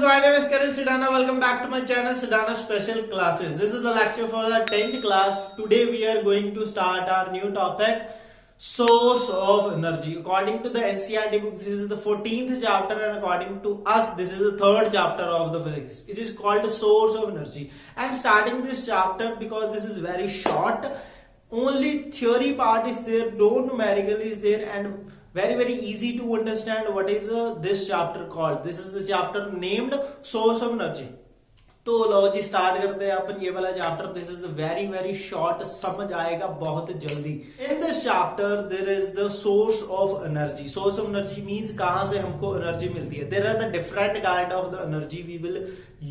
my name is Karan Sidana. Welcome back to my channel Sidanaspecialclasses. This is the lecture for the 10th class. Today we are going to start our new topic, source of energy. According to the NCERT book, this is the 14th chapter, and according to us, this is the 3rd chapter of the physics. It is called the source of energy. I am starting this chapter because this is very short. Only theory part is there, no numerical is there, and very easy to understand what is this chapter called. This is the chapter named source of energy. तो लो जी start करते हैं अपन ये वाला chapter. This is very short, समझ आएगा बहुत जल्दी. In this chapter there is the source of energy. Source of energy means कहां से हमको एनर्जी मिलती है. There are the different kind of the energy we will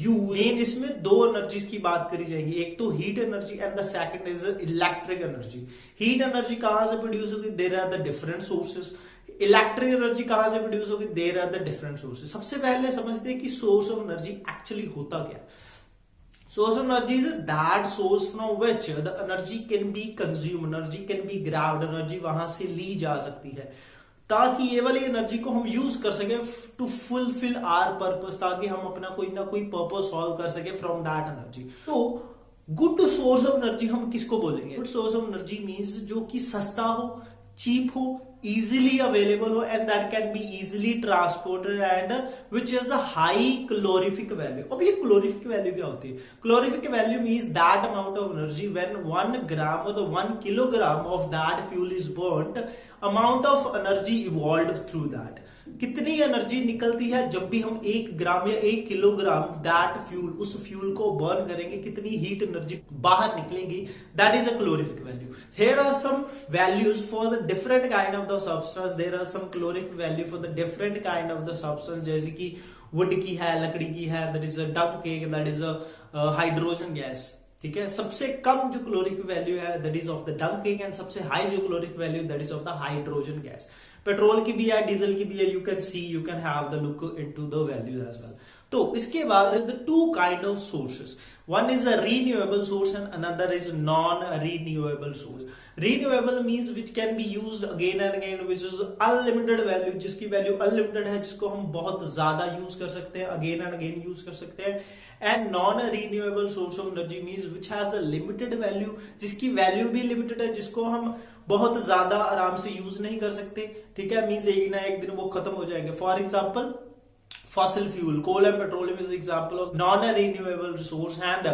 use. Main इसमें दो एनर्जीज की बात करी जाएगी. एक तो heat energy and the second is electric energy. Heat energy कहां से प्रोड्यूस होगी? There are the different sources. Electric energy कहां से प्रोड्यूस होगी? There are the different sources. सबसे पहले समझते हैं कि सोर्स ऑफ एनर्जी एक्चुअली होता क्या है. Source of energy is that source from which the energy can be consumed, energy can be grabbed, energy वहां से ली जा सकती है ताकि ये वाली एनर्जी को हम यूज कर सके टू फुलफिल आवर पर्पस, ताकि हम अपना कोई ना कोई पर्पस सॉल्व कर सके फ्रॉम दैट एनर्जी. तो गुड सोर्स ऑफ एनर्जी हम किसको बोलेंगे? Good source of energy means जो कि सस्ता हो, चीप हो, easily available हो, and that can be easily transported and which is the high calorific value. अब ये calorific value क्या होती है? Calorific value means that amount of energy when 1 gram or the 1 kilogram of that fuel is burnt, amount of energy evolved through that. कितनी energy निकलती है जब भी हम 1 ग्राम या 1 किलोग्राम दैट फ्यूल, उस फ्यूल को बर्न करेंगे, कितनी हीट एनर्जी बाहर निकलेगी, that is a calorific value. Here are some values for the different kind of the substance. There are some calorific value for the different kind of the substance, जैसे कि wood की है, लकड़ी की है, that is a dung cake, that is a hydrogen gas. ठीक है, सबसे कम जो कैलोरीफिक वैल्यू है that is of the dung cake, and सबसे हाई जो calorific value that is of the hydrogen gas. Petrol की भी है, डीजल की भी है. You can see, you can have the look into the values as well. तो इसके बाद the two kind of sources. One is a renewable source and another is non-renewable source. Renewable means which can be used again and again, which is unlimited value, जिसकी value unlimited है, जिसको हम बहुत ज्यादा use कर सकते हैं, again and again use कर सकते हैं. And non renewable source of energy means which has a limited value, जिसकी वैल्यू भी लिमिटेड है, जिसको हम बहुत ज्यादा आराम से यूज नहीं कर सकते. ठीक है, मींस एक ना एक दिन वो खत्म हो जाएंगे. For example fossil fuel, coal and petroleum is example of non-renewable resource, and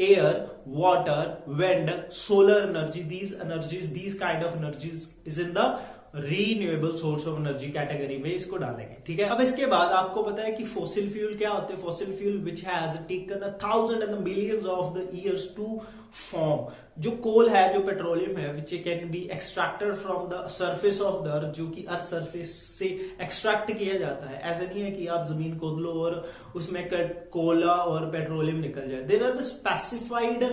air, water, wind, solar energy, these energies, these kind of energies is in the renewable source of energy category में इसको डालेंगे. ठीक है, अब इसके बाद आपको पता है कि फॉसिल फ्यूल क्या होते हैं. Fossil fuel which has taken 1000 and millions of the years to form. जो कोल है, जो पेट्रोलियम है, which can be extracted from the surface of the earth, जो कि अर्थ सरफेस से एक्सट्रैक्ट किया जाता है. ऐसा नहीं है कि आप जमीन खोद लो और उसमें कोला और पेट्रोलियम निकल जाए. There are the specified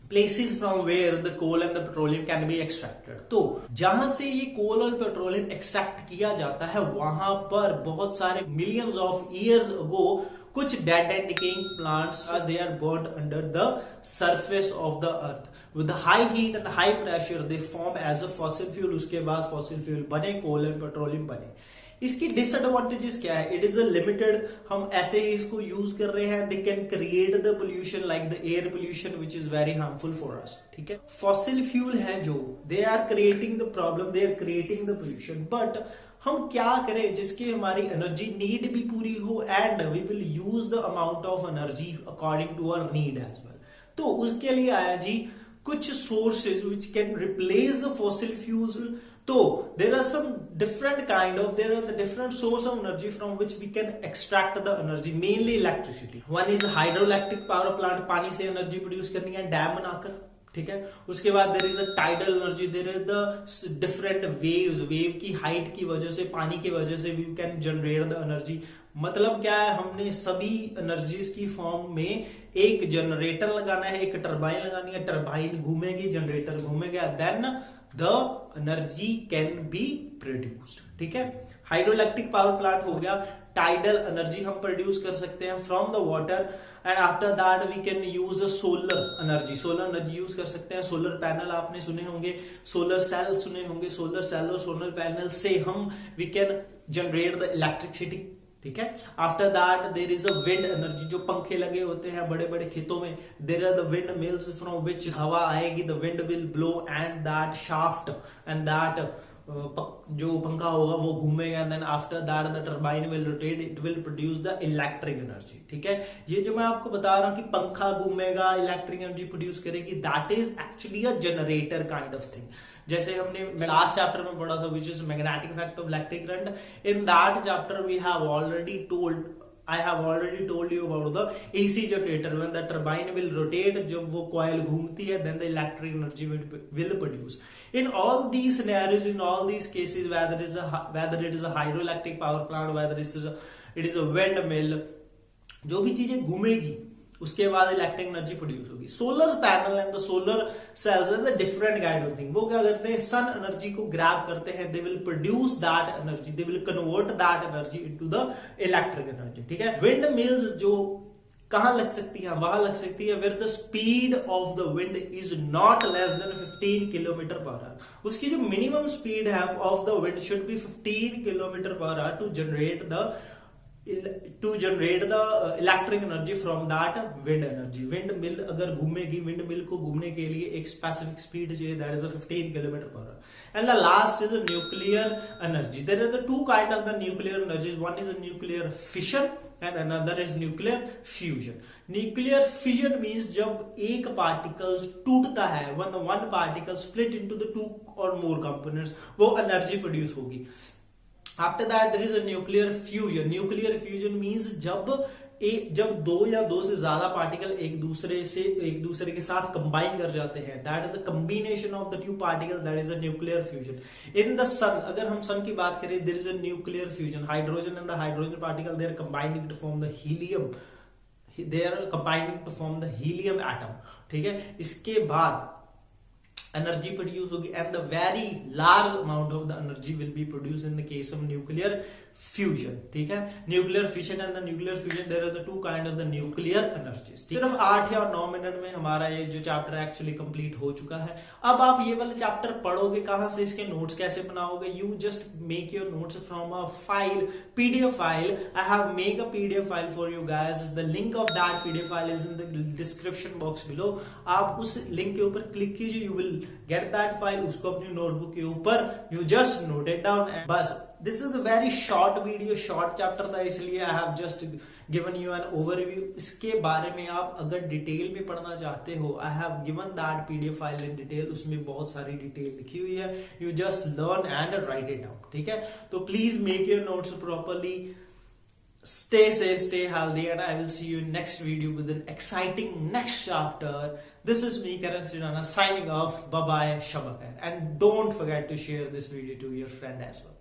places from where the coal and the petroleum can be extracted. तो जहां से ये कोल और पेट्रोलियम एक्सट्रैक्ट किया जाता है, वहां पर बहुत सारे millions of years ago कुछ dead and decaying plants they are burnt under the surface of the earth with the high heat and the high pressure. They form as a fossil fuel. उसके बाद fossil fuel बने, कोल और petroleum बने. इसकी disadvantages क्या है? It is a limited. हम ऐसे ही इसको यूज कर रहे हैं. They can create the pollution like the air pollution which is very harmful for us. ठीक है, फॉसिल फ्यूल है जो they are creating the problem, they are creating the pollution. But हम क्या करें जिसकी हमारी एनर्जी नीड भी पूरी हो, and we will use the amount of energy according to our need as well. तो उसके लिए आया जी कुछ sources which can replace the fossil fuels. तो there are some different kind of, there are the different source of energy from which we can extract the energy, mainly electricity. One is hydroelectric power plant, पानी से energy produce करनी है dam बनाकर. ठीक है, उसके बाद there is a tidal energy, there is the different waves, wave की हाइट की वजह से, पानी की वजह से we can generate the energy. मतलब क्या है, हमने सभी एनर्जीज की फॉर्म में एक जनरेटर लगाना है, एक टरबाइन लगानी है, टरबाइन घूमेगी, जनरेटर घूमेगा, then the energy can be produced. ठीक है, हाइड्रोइलेक्ट्रिक पावर प्लांट हो गया. टाइडल एनर्जी हम प्रोड्यूस कर सकते हैं from the water, and after that we can use solar energy. Solar energy use कर सकते हैं. सोलर पैनल आपने सुने होंगे, सोलर सेल सुने होंगे. सोलर सेल और सोलर पैनल से हम we can generate the electricity. ठीक है। After that there is a wind energy, जो पंखे लगे होते हैं बड़े बड़े खेतों में, there are the wind mills from which हवा आएगी, the wind will blow and that shaft and that जो पंखा होगा वो घूमेगा, then after that the turbine will rotate, it will produce the electric energy. ठीक है, ये जो मैं आपको बता रहा हूं कि पंखा घूमेगा, इलेक्ट्रिक एनर्जी प्रोड्यूस करेगी, that is actually a generator kind of thing. जैसे हमने लास्ट चैप्टर में पढ़ा था which is magnetic effect of electric current, in that chapter we have already told, I have already told you about the AC generator. When the turbine will rotate, जब वो coil घूमती है, then the electric energy will produce. In all these scenarios, in all these cases, whether it is a hydroelectric power plant, whether it is a windmill, जो भी चीजें घूमेगी उसके बाद इलेक्ट्रिक एनर्जी प्रोड्यूस होगी। Solar panel and the solar cells is a different kind of thing. वो क्या करते हैं, सन एनर्जी को ग्रैब करते हैं, they will produce that energy, they will convert that energy into the electric energy. ठीक है, विंड मिल्स जो कहां लग सकती है, वहां लग सकती है where the speed of the wind is not less than 15 kilometre per hour. उसकी जो मिनिमम स्पीड है of the wind should be 15 kilometre per hour to generate the electric energy from that wind energy. Wind mill अगर घूमेगी, wind mill को घूमने के लिए एक स्पेसिफिक स्पीड चाहिए, that is 15 kilometre per hour. And the last is nuclear energy. There are the two kind of the nuclear energies, one is nuclear fission and another is nuclear fusion. Nuclear fission means जब एक particle टूटता है, when one particle split into the two or more components, वो energy produce होगी। After that there is a nuclear fusion. Nuclear fusion means जब दो या दो से ज्यादा पार्टिकल एक दूसरे के साथ कंबाइन कर जाते हैं, that is the combination of the two particle, that is a nuclear fusion. In the sun, अगर हम सन की बात करें, there is a nuclear fusion, hydrogen and the hydrogen particle they are combining to form the helium, they are combining to form the helium atom. ठीक है, इसके बाद energy produce होगी and the very large amount of the energy will be produce in the case of nuclear fusion. ठीक है, nuclear fission and the nuclear fusion, there are the two kind of the nuclear energies. सिर्फ 8 या 9 minute में हमारा ये जो chapter actually complete हो चुका है। अब आप ये वाला चैप्टर पढ़ोगे कहां से, इसके नोट्स कैसे बनाओगे? You just make your notes from a file, PDF file. I have make a PDF file for you guys, the link of that PDF file is in the description box below. आप उस link के ऊपर click कीजिए, you will get that file, उसको अपनी notebook के ऊपर you just note it down. बस, this is a very short video, short chapter था, इसलिए I have just given you an overview. इसके बारे में आप अगर डिटेल में पढ़ना चाहते हो, I have given that PDF file in detail, उसमें बहुत सारी डिटेल लिखी हुई है, you just learn and right it down. ठीक है, तो please make your notes properly, stay safe, stay healthy, and I will see you in next video with an exciting next chapter. This is me, Karan Sidana, signing off. Bye bye, Shabakar, and don't forget to share this video to your friend as well.